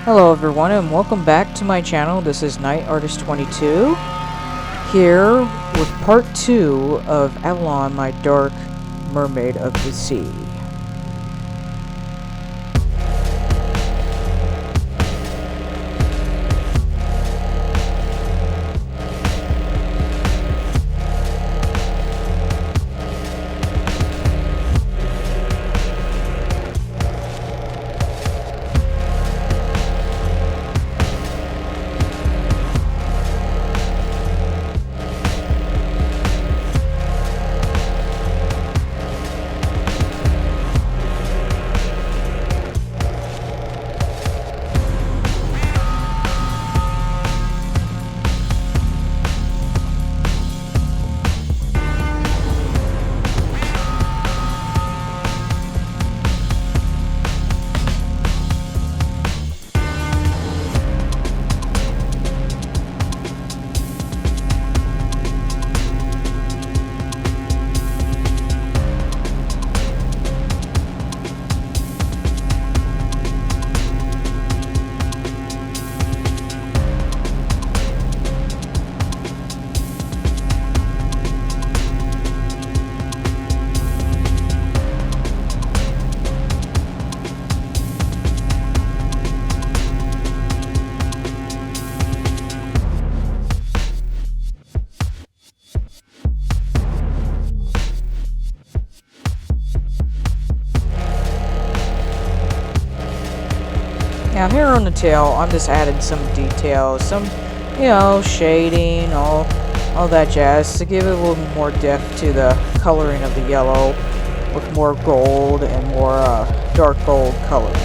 Hello everyone and welcome back to my channel. This is Night Artist 22 here with part 2 of Avalon, my dark mermaid of the sea. Now here on the tail, I'm just adding some details, some, shading, all that jazz to give it a little more depth to the coloring of the yellow with more gold and more dark gold coloring.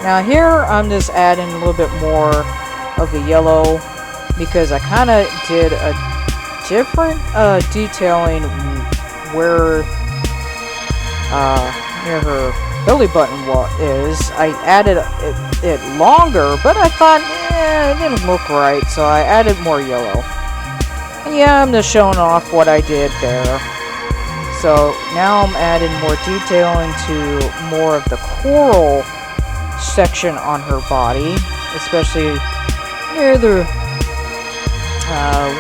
Now here I'm just adding a little bit more of the yellow because I kind of did a different detailing where near her belly button is. I added it longer, but I thought it didn't look right, so I added more yellow. And yeah, I'm just showing off what I did there. So now I'm adding more detail into more of the coral section on her body, especially near the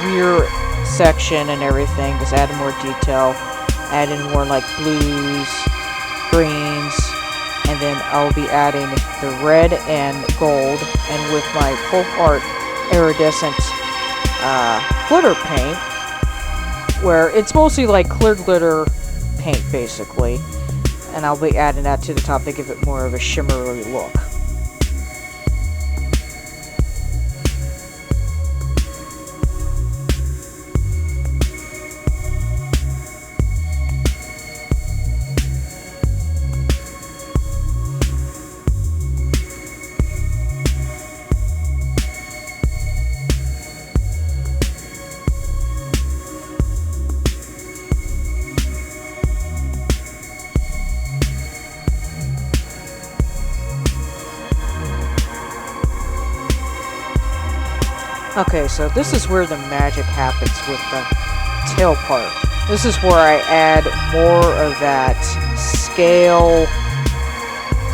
rear section and everything. Just adding more detail, adding more like blues, greens, and then I'll be adding the red and gold, and with my folk art iridescent glitter paint, where it's mostly like clear glitter paint basically, and I'll be adding that to the top to give it more of a shimmery look. Okay, so this is where the magic happens with the tail part. This is where I add more of that scale,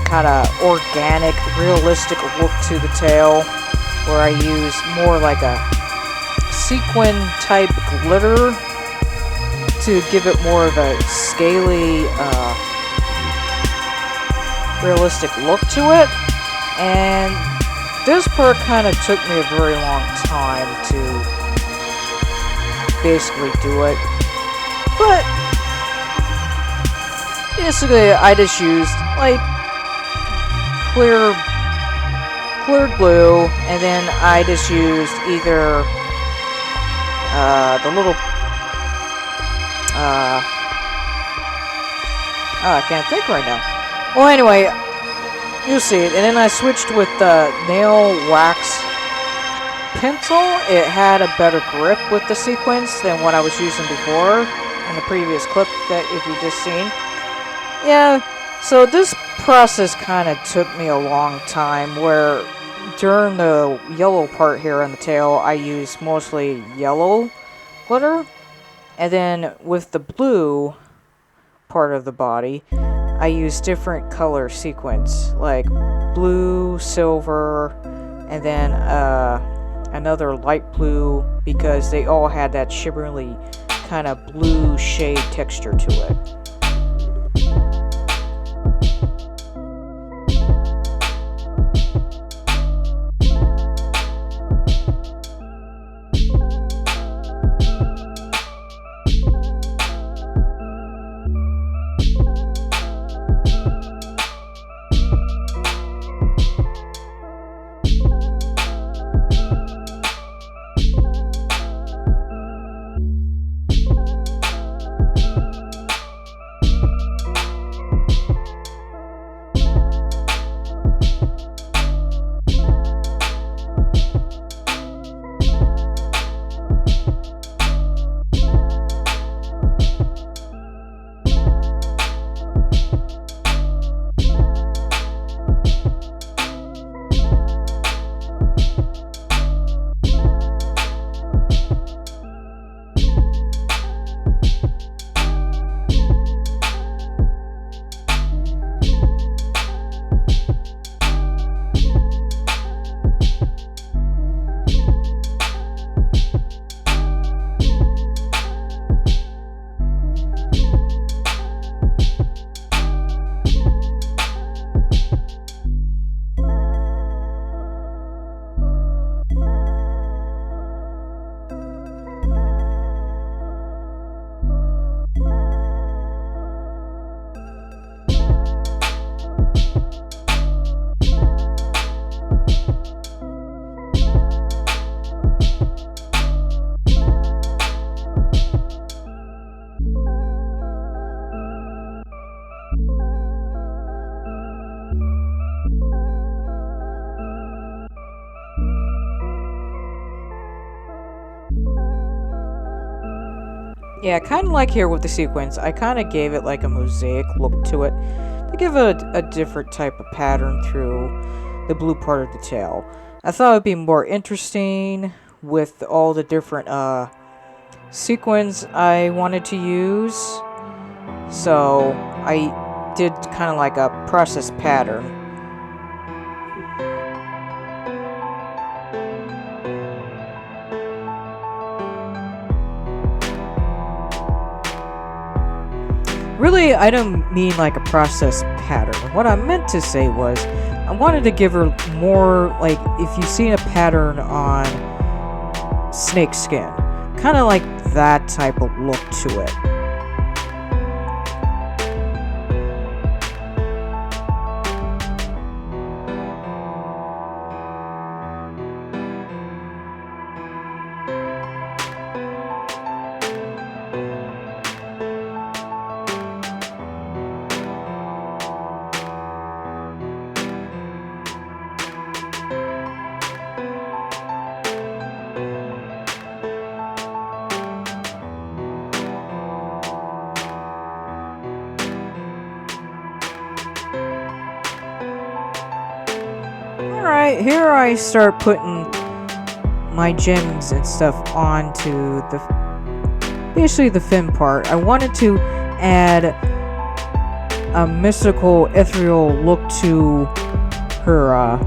kind of organic, realistic look to the tail, where I use more like a sequin type glitter to give it more of a scaly, realistic look to it. And this part kind of took me a very long time to basically do it, but basically I just used like clear glue, and then I just used either the little I can't think right now. Well, anyway, you'll see it. And then I switched with the nail wax pencil. It had a better grip with the sequence than what I was using before in the previous clip that if you just seen. Yeah, so this process kind of took me a long time, where during the yellow part here on the tail, I used mostly yellow glitter. And then with the blue part of the body, I use different color sequence, like blue, silver, and then another light blue, because they all had that shimmery kind of blue shade texture to it. Yeah, kind of like here with the sequins, I kind of gave it like a mosaic look to it to give it a different type of pattern through the blue part of the tail. I thought it would be more interesting with all the different sequins I wanted to use, so I did kind of like a process pattern. Really, I don't mean like a process pattern. What I meant to say was, I wanted to give her more, like, if you've seen a pattern on snake skin, kind of like that type of look to it. Alright, here I start putting my gems and stuff onto basically the fin part. I wanted to add a mystical, ethereal look to her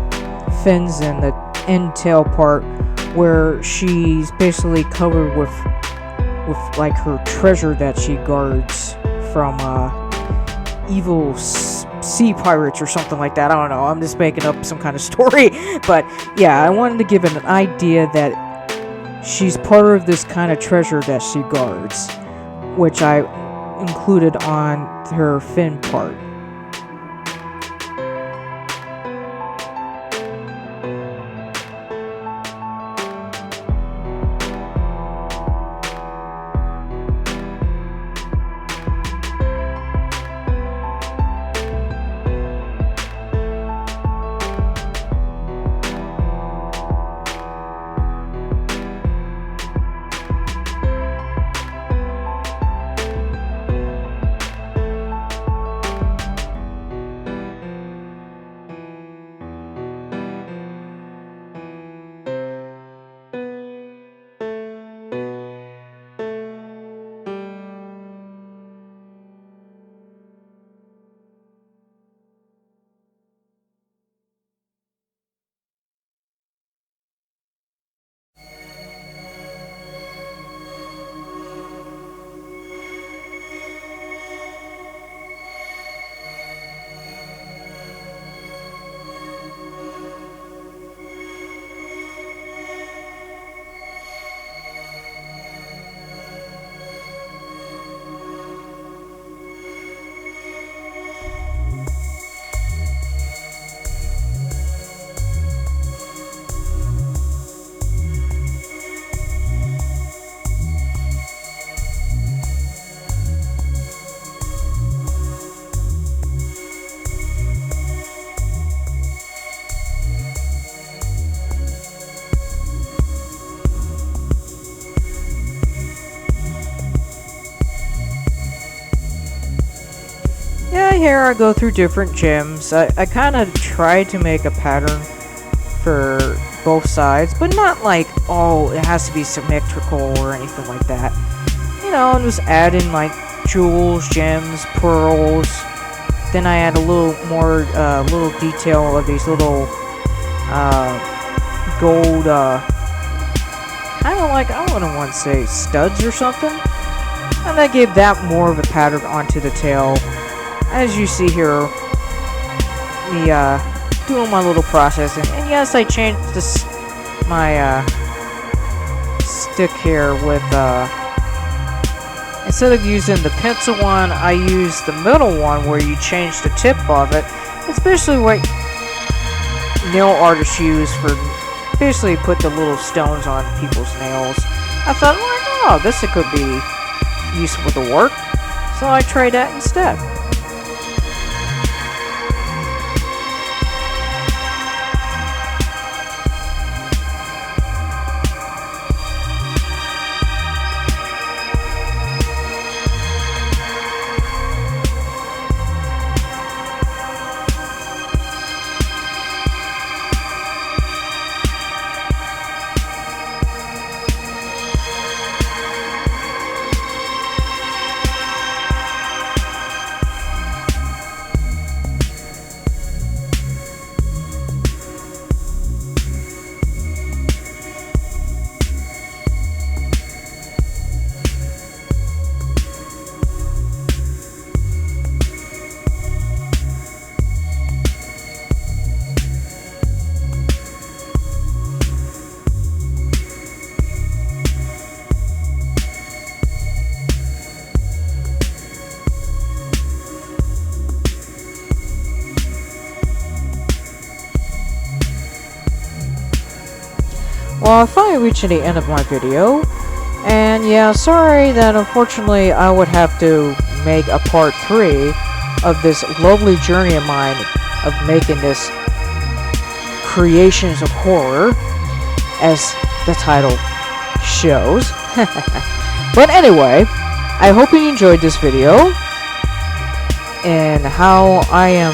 fins and the end tail part, where she's basically covered with like her treasure that she guards from evil sea pirates or something like that. I don't know. I'm just making up some kind of story. But yeah, I wanted to give it an idea that she's part of this kind of treasure that she guards, which I included on her fin part. Yeah, here I go through different gems. I kind of try to make a pattern for both sides, but not like, oh, it has to be symmetrical or anything like that. You know, I'm just adding like jewels, gems, pearls. Then I add a little more, little detail of these little, gold, kind of like, I don't want to say studs or something. And I gave that more of a pattern onto the tail. As you see here, me doing my little processing, and yes, I changed this my stick here with instead of using the pencil one, I used the middle one where you change the tip of it. It's basically what nail artists use for basically put the little stones on people's nails. I thought, well, oh, this could be useful to work, so I tried that instead. well, I finally reached the end of my video. And yeah, sorry that unfortunately I would have to make a part 3 of this lovely journey of mine of making this Creations of Horror, as the title shows. But anyway, I hope you enjoyed this video and how I am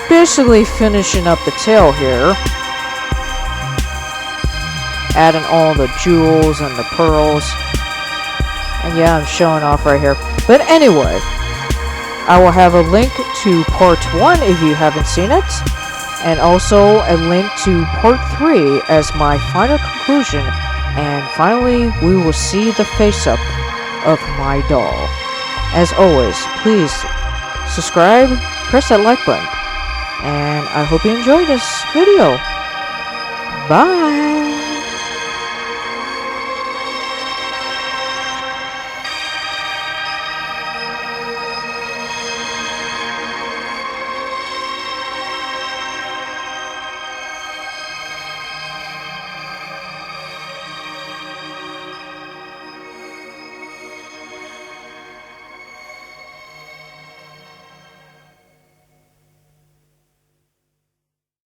basically finishing up the tale here, adding all the jewels and the pearls, and yeah, I'm showing off right here. But anyway, I will have a link to part 1 if you haven't seen it, and also a link to part 3 as my final conclusion, and finally we will see the face-up of my doll. As always, please subscribe, press that like button, and I hope you enjoyed this video. Bye!